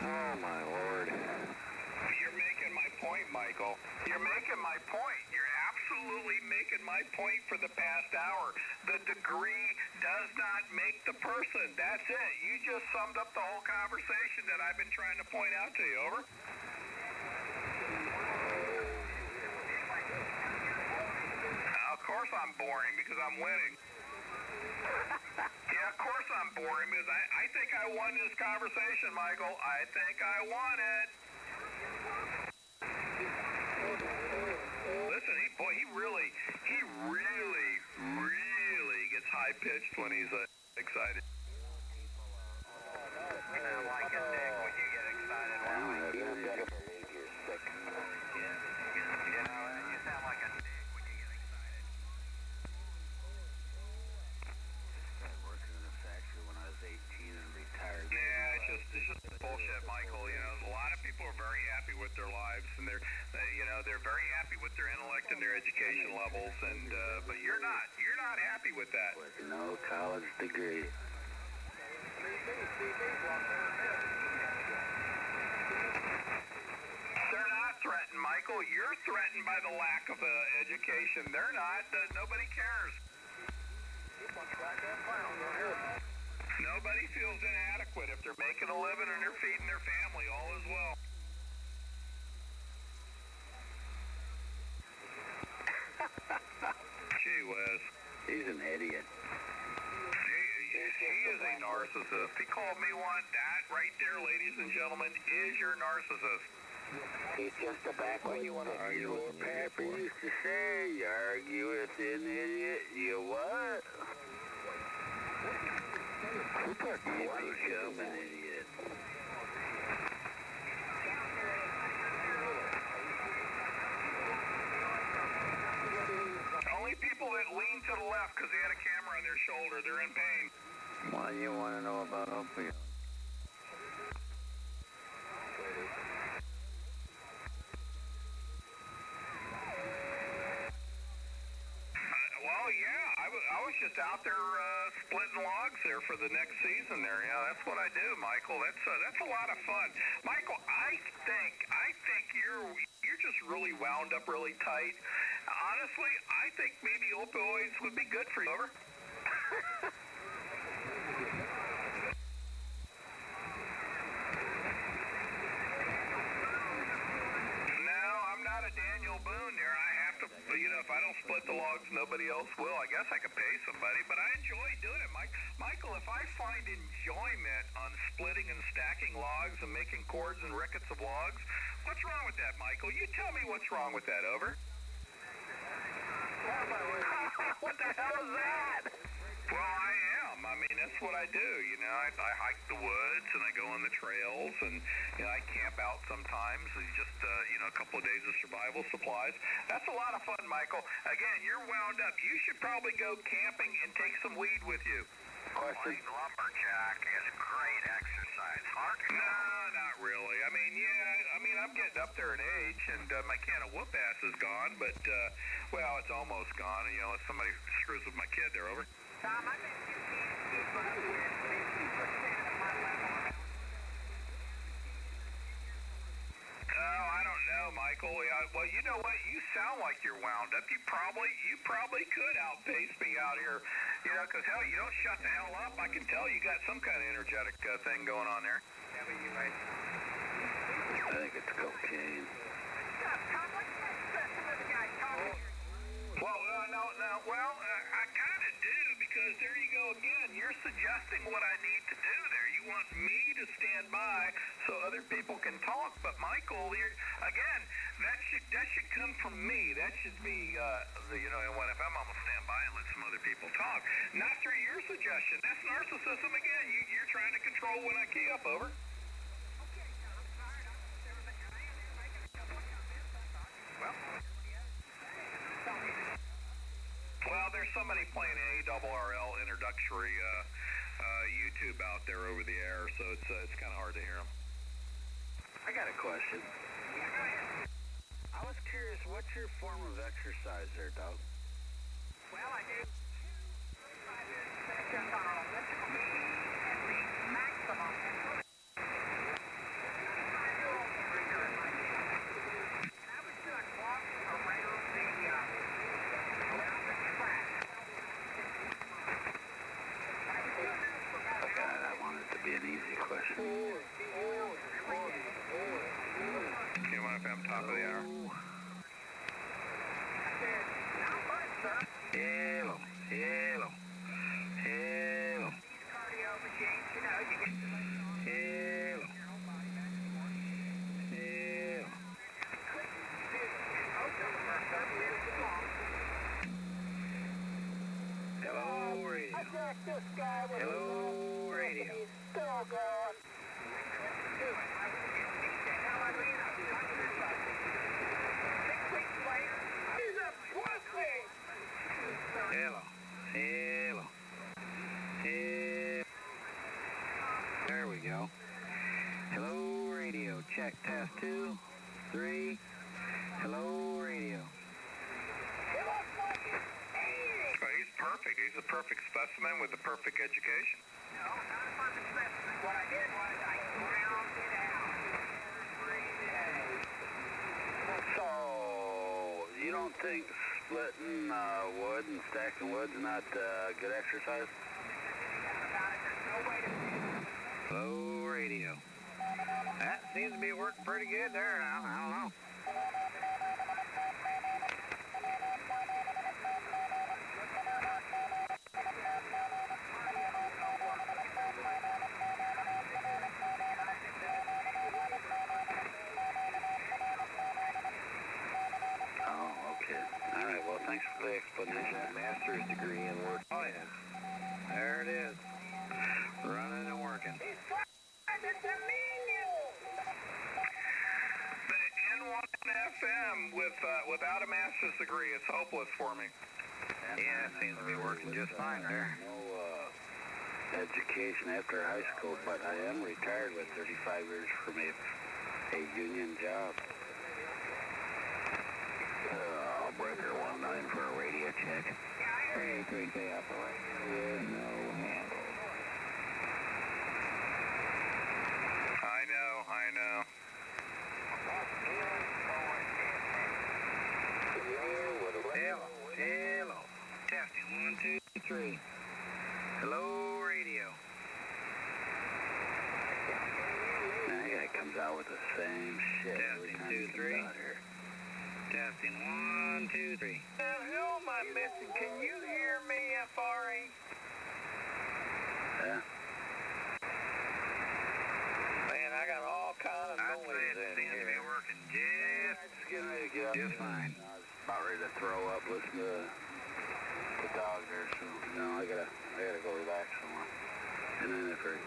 Oh, my Lord. You're making my point, Michael. You're making my point. You're absolutely making my point for the past hour. The degree does not make the person. That's it. You just summed up the whole conversation that I've been trying to point out to you. Over. Of course I'm boring because I'm winning. Yeah, of course I'm boring because I think I won this conversation, Michael. I think I won it. Listen, he really gets high-pitched when he's excited. You sound like a dick when you get excited. You better believe you're sick. You sound like a dick when you get excited. I started working in a factory when I was 18 and retired. Yeah, bit, Michael. You know, a lot of people are very happy with their lives, and they're very happy with their intellect and their education levels, and but you're not. You're not happy with that. With no college degree. They're not threatened, Michael. You're threatened by the lack of education. They're not. Nobody cares. Nobody feels inadequate if they're making a living and they're feeding their family. All is well. Gee whiz. He's an idiot. He is a narcissist. He called me one. That right there, ladies and gentlemen, is your narcissist. He's just a backward. You want to argue with what Pappy used to say? You argue with an idiot. You what? You become an idiot. Only people that lean to the left because they had a camera on their shoulder, they're in pain. Why do you want to know about opium? Well, yeah, I was just out there splitting logs there for the next season there. Yeah, that's what I do, Michael. That's a lot of fun. Michael, I think you're just really wound up really tight. Honestly, I think maybe opioids would be good for you. Over. No, I'm not a Daniel Boone there. I have to, if I don't split the logs, nobody else will. I guess I could pay somebody, but I enjoy doing it, Mike. Michael, if I find enjoyment on splitting and stacking logs and making cords and rickets of logs, what's wrong with that, Michael? You tell me what's wrong with that. Over. What the hell is that? Well, I am. I mean, that's what I do. I hike the woods and I go on the trails and I camp out sometimes. It's just a couple of days of survival supplies. That's a lot of fun, Michael. Again, you're wound up. You should probably go camping and take some weed with you. Question. Lumberjack is great exercise. No, not really. I'm getting up there in age, and my can of whoop ass is gone, but, it's almost gone. If somebody screws with my kid, they're over. Tom, I think you need to put up with 50% of my level. Oh, I don't know, Michael. Well, you know what? You sound like you're wound up. You probably could outpace me out here. Because hell, you don't shut the hell up. I can tell you got some kind of energetic thing going on there. Yeah, but you're right. I think it's cocaine. Tom, what's that stressing this guy, Tom? Well, I kind of do, because there you go again. You're suggesting what I need to do there. You want me to stand by so other people can talk, but Michael, again, that should come from me. That should be, if I'm on standby and let some other people talk, not through your suggestion. That's narcissism again. You're trying to control when I key up. Over. Well, there's somebody playing ARRL introductory YouTube out there over the air, so it's kind of hard to hear them. I got a question. I was curious, what's your form of exercise there, Doug? Well, I do 5 minutes just on an elliptical beam at the maximum. Be an easy question. KMFM, top of the hour. Hello. Cardio machines, you get check, test 2, 3. Hello, radio. He's perfect. He's a perfect specimen with a perfect education. No, not a perfect specimen. What I did was I ground it out every day. So, you don't think splitting wood and stacking wood's not good exercise? Hello, radio. That seems to be working pretty good there. I don't know. Oh, okay. All right, well, thanks for the explanation. Master's degree in work. Oh, yeah. There it is. Running and working. The N1FM without a master's degree is hopeless for me. Yeah, it seems to be working just fine there. No education after high school, but I am retired with 35 years from a union job. Breaker 19 for a radio check. Hey, 3K operator. No handle. I know. Hello. Testing 1, 2, 3. Hello, radio. Man, that guy comes out with the same shit every Testing time 2, he comes 3. out here. Testing 1, 2, 3. Who am I missing? Can you hear me, FRE? Yeah. Man, I got all kind of I'd say noise it in seems to be here. working Just getting ready to get up. just fine. I was about ready to throw up, listen to the dog there, so, I gotta go relax somewhere. And then if we're...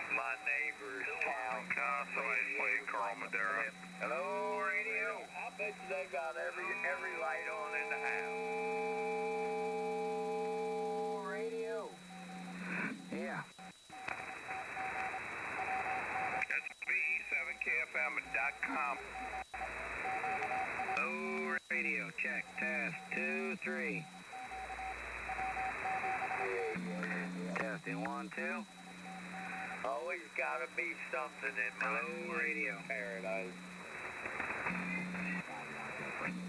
My neighbor's house. Somebody's playing Carl Madera. Hello, radio. I bet you they got every light on in the house. Radio. Yeah. That's VE7KFM.com. Hello, radio. Check. Test 2, 3. Testing 1, 2. Always gotta be something in my Hello, radio. paradise.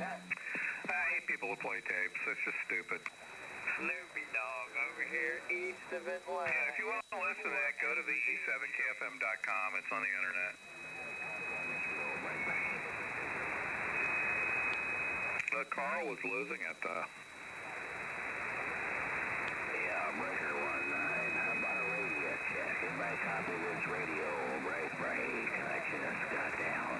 I hate people who play tapes. It's just stupid. Snoopy Dog over here east of Atlanta. Yeah, if you want to listen to that, go to VE7KFM.com. It's on the internet. Carl was losing it, though. Yeah, breaker 19. How about a radio check? Everybody copy this radio. Break. I just got down.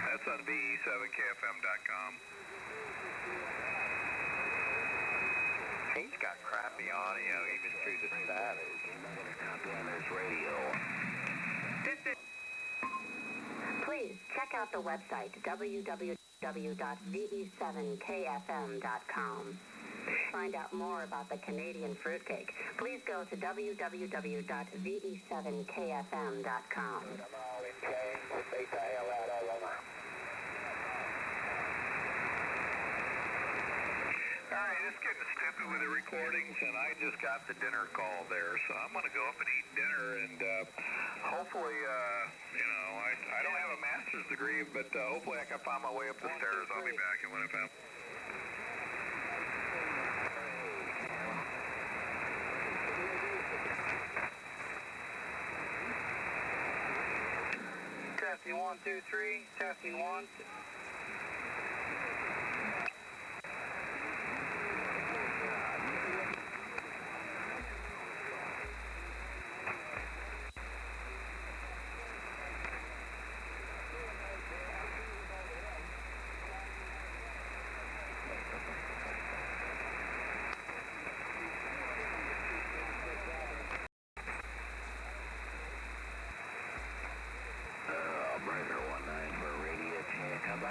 That's on VE7KFM.com. He's got crappy audio even through the static. Copy on this radio. Please check out the website www.ve7kfm.com. Find out more about the Canadian fruitcake. Please go to www.ve7kfm.com. All right, it's getting stupid with the recordings, and I just got the dinner call there, so I'm going to go up and eat dinner, and hopefully, I don't have a master's degree, but hopefully I can find my way up the stairs. I'll be back in 1FM. Testing 1, 2, 3. Testing 1. Breaker 19 for a radio check. How about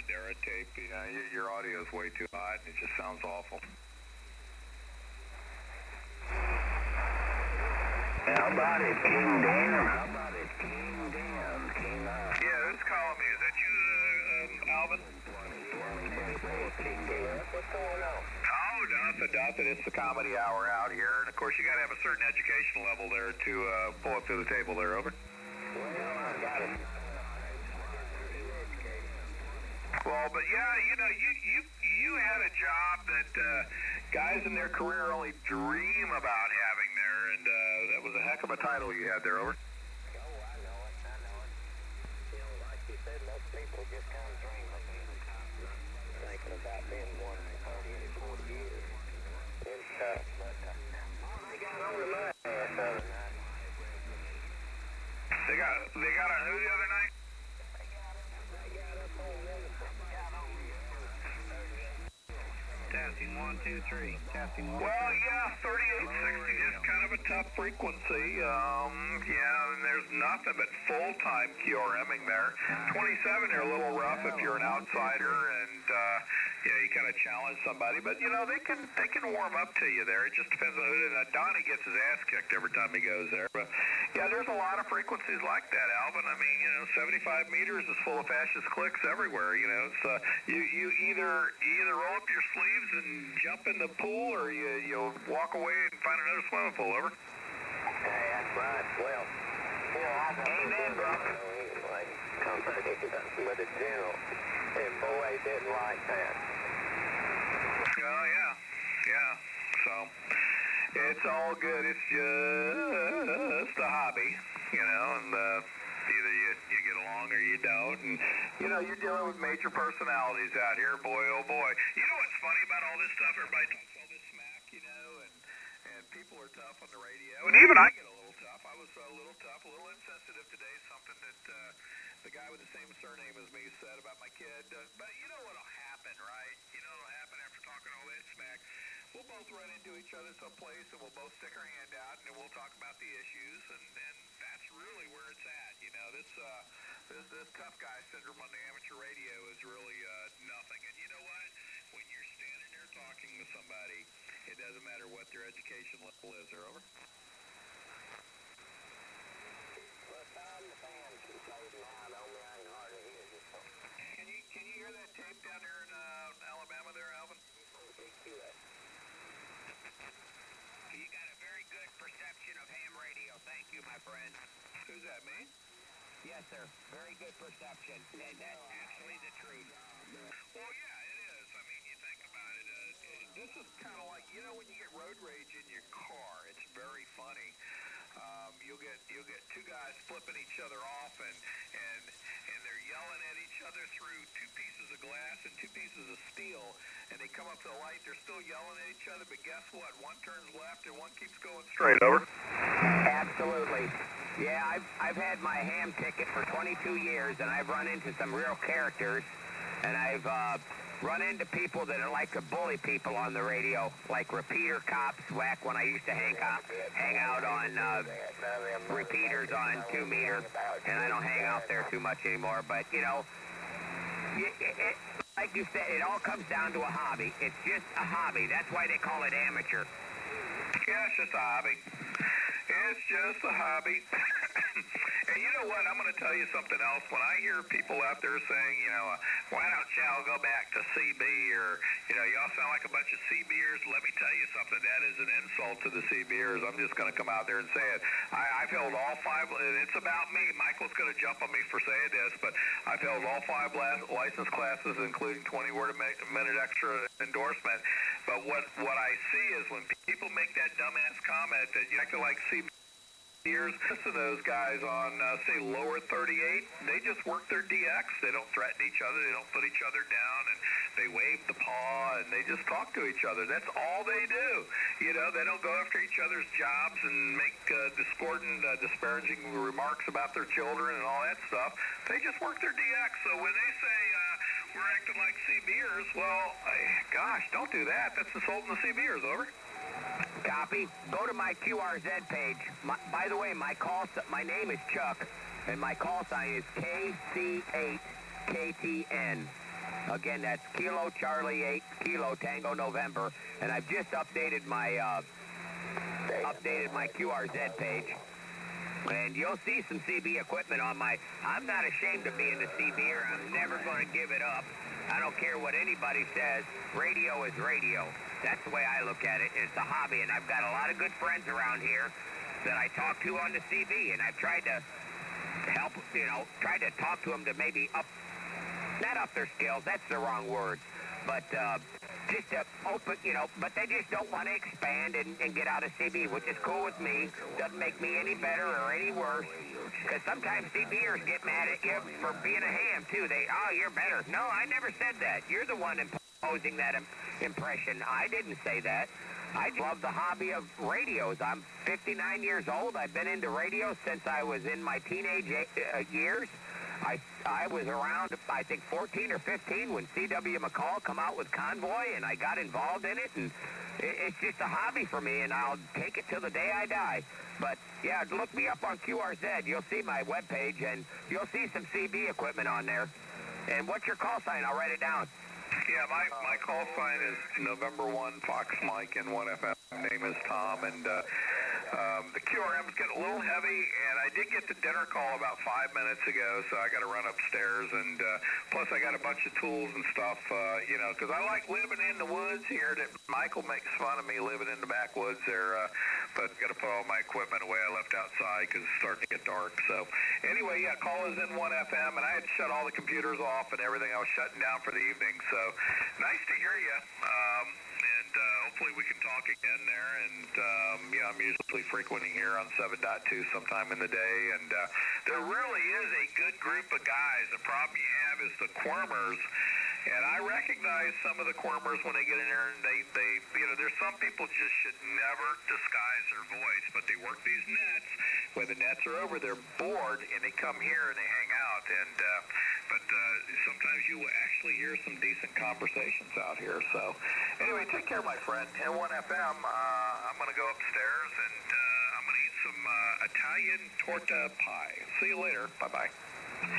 Dara tape. You know, your audio is way too hot, and it just sounds awful. How about it, King Dan? Yeah, who's calling me? Is that you, Alvin? What's going on? Oh, nothing. It's the comedy hour out here, and of course you got to have a certain education level there to pull up to the table there. Over. Well, I got it. Well, but yeah, you know, you had a job that guys in their career only dream about having there, and that was a heck of a title you had there. Over. Oh, I know it. You know, like you said, most people just kind of dream of being thinking about being one for 30 and 40 years. It's tough, but they got on to my ass the other night. They got on who the other night? They got up on Wednesday. Testing 1, 2, 3. Testing 1. Well, yeah, 3860 is kind of a tough frequency. Yeah, and there's nothing but full-time QRMing there. 27 are a little rough if you're an outsider, and you kind of challenge somebody. But you know, they can warm up to you there. It just depends on who. Donnie gets his ass kicked every time he goes there. But yeah, there's a lot of frequencies like that, Alvin. I mean, you know, 75 meters is full of fascist clicks everywhere. You know, it's you either roll up your sleeves and jump in the pool, or you walk away and find another swimming pool. Over. Hey, that's right. Well, I got amen, brother. Anyway, with the general, and boy, didn't like that. Oh, yeah. So, it's all good. It's just a hobby, you know, and either you get along or you don't. And, you know, you're dealing with major personalities out here, boy, oh boy. You know what's funny about all this stuff? Everybody talks all this smack, you know, and people are tough on the radio. And even I get a little tough. I was a little tough, a little insensitive today, something that the guy with the same surname as me said about my kid. But you know what'll happen, right? You know what'll happen after talking all that smack? We'll both run into each other someplace, and we'll both stick our hand out, and then we'll talk about the issues, and that's really where it's at. You know, this tough guy syndrome on the amateur radio is really nothing. And you know what? When you're standing there talking to somebody, it doesn't matter what their education level is. They're over. Well, Tom, the fans can close them out on me. I can hardly hear you. Can you hear that tape down there in Alabama there, Alvin? You got a very good perception of ham radio. Thank you, my friend. Who's that, me? Yes, sir. Very good perception. And that's actually the truth. Well, yeah, it is. I mean, you think about it. This is kind of like, you know, when you get road rage in your car, it's very funny. You'll get two guys flipping each other off, and they're yelling at each other through two pieces of glass and two pieces of steel, and they come up to the light. They're still yelling at each other, but guess what? One turns left and one keeps going straight. Over. Absolutely. Yeah, I've had my ham ticket for 22 years, and I've run into some real characters, and I've run into people that are like to bully people on the radio, like repeater cops back when I used to hang out on repeaters on 2 meter, and I don't hang out there too much anymore. But, you know, like you said, it all comes down to a hobby. It's just a hobby. That's why they call it amateur. Yeah, it's just a hobby. It's just a hobby. And you know what? I'm going to tell you something else. When I hear people out there saying, you know, why don't y'all go back to CB, or, you know, y'all sound like a bunch of CBers, let me tell you something. That is an insult to the CBers. I'm just going to come out there and say it. I've held all 5, and it's about me. Michael's going to jump on me for saying this, but I've held all 5 license classes, including 20 word a minute extra endorsement. But what I see is when people make that dumbass comment that you act like CB years, most of those guys on, say, lower 38, they just work their DX. They don't threaten each other. They don't put each other down, and they wave the paw, and they just talk to each other. That's all they do. You know, they don't go after each other's jobs and make discordant, disparaging remarks about their children and all that stuff. They just work their DX. So when they say we're acting like CBers, well, gosh, don't do that. That's insulting the CBers. Over. Copy. Go to my QRZ page. By the way, my name is Chuck, and my call sign is KC8KTN. Again, that's Kilo Charlie 8, Kilo Tango November. And I've just updated my QRZ page. And you'll see some CB equipment on my... I'm not ashamed of being a CBer. I'm never going to give it up. I don't care what anybody says. Radio is radio. That's the way I look at it. It's a hobby, and I've got a lot of good friends around here that I talk to on the CB, and I've tried to help, tried to talk to them to maybe not up their skills, that's the wrong word, but just to open, but they just don't want to expand and get out of CB, which is cool with me. Doesn't make me any better or any worse, because sometimes CBers get mad at you for being a ham, too. You're better. No, I never said that. You're the one imposing that impression. I didn't say that. I love the hobby of radios. I'm 59 years old. I've been into radio since I was in my teenage years. I was around, I think, 14 or 15 when C.W. McCall come out with Convoy, and I got involved in it, and it's just a hobby for me, and I'll take it till the day I die. But, yeah, look me up on QRZ. You'll see my webpage, and you'll see some CB equipment on there. And what's your call sign? I'll write it down. Yeah, my call sign is November 1, Fox Mike, and 1FM. My name is Tom, and the QRM's getting a little heavy, and I did get the dinner call about 5 minutes ago, so I got to run upstairs, and plus I got a bunch of tools and stuff, because I like living in the woods here. That Michael makes fun of me living in the backwoods there, but got to put all my equipment away I left outside because it's starting to get dark. So anyway, yeah, call is in 1FM, and I had to shut all the computers off and everything. I was shutting down for the evening, so nice to hear you. And hopefully we can talk again there. And, I'm usually frequenting here on 7.2 sometime in the day. And there really is a good group of guys. The problem you have is the quirmers. And I recognize some of the quirmers when they get in there, and they there's some people just should never disguise their voice, but they work these nets. When the nets are over, they're bored, and they come here and they hang out. And but sometimes you will actually hear some decent conversations out here. So anyway, take care, my friend. And 1FM, I'm going to go upstairs, and I'm going to eat some Italian torta pie. See you later. Bye-bye.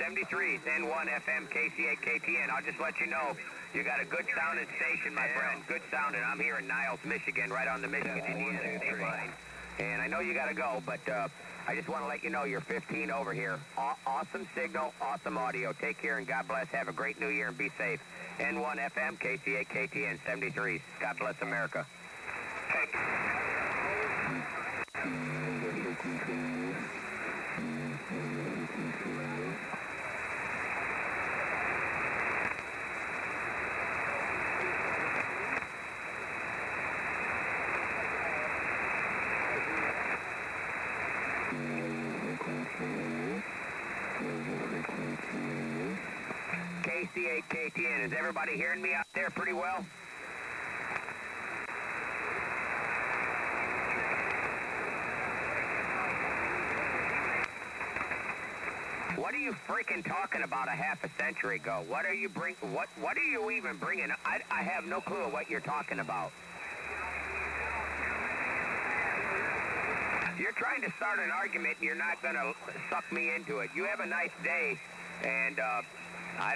73's N1 FM KCA KTN. I'll just let you know, you got a good sounding station, my friend. Good sounding. I'm here in Niles, Michigan, right on the Michigan-Indiana state line. And I know you got to go, but I just want to let you know you're 15 over here. Awesome signal, awesome audio. Take care and God bless. Have a great new year and be safe. N1 FM KCA KTN 73's. God bless America. KCA KTN. Is everybody hearing me out there pretty well? What are you freaking talking about a half a century ago? What are you What are you even bringing? I have no clue what you're talking about. You're trying to start an argument, and you're not going to suck me into it. You have a nice day, and I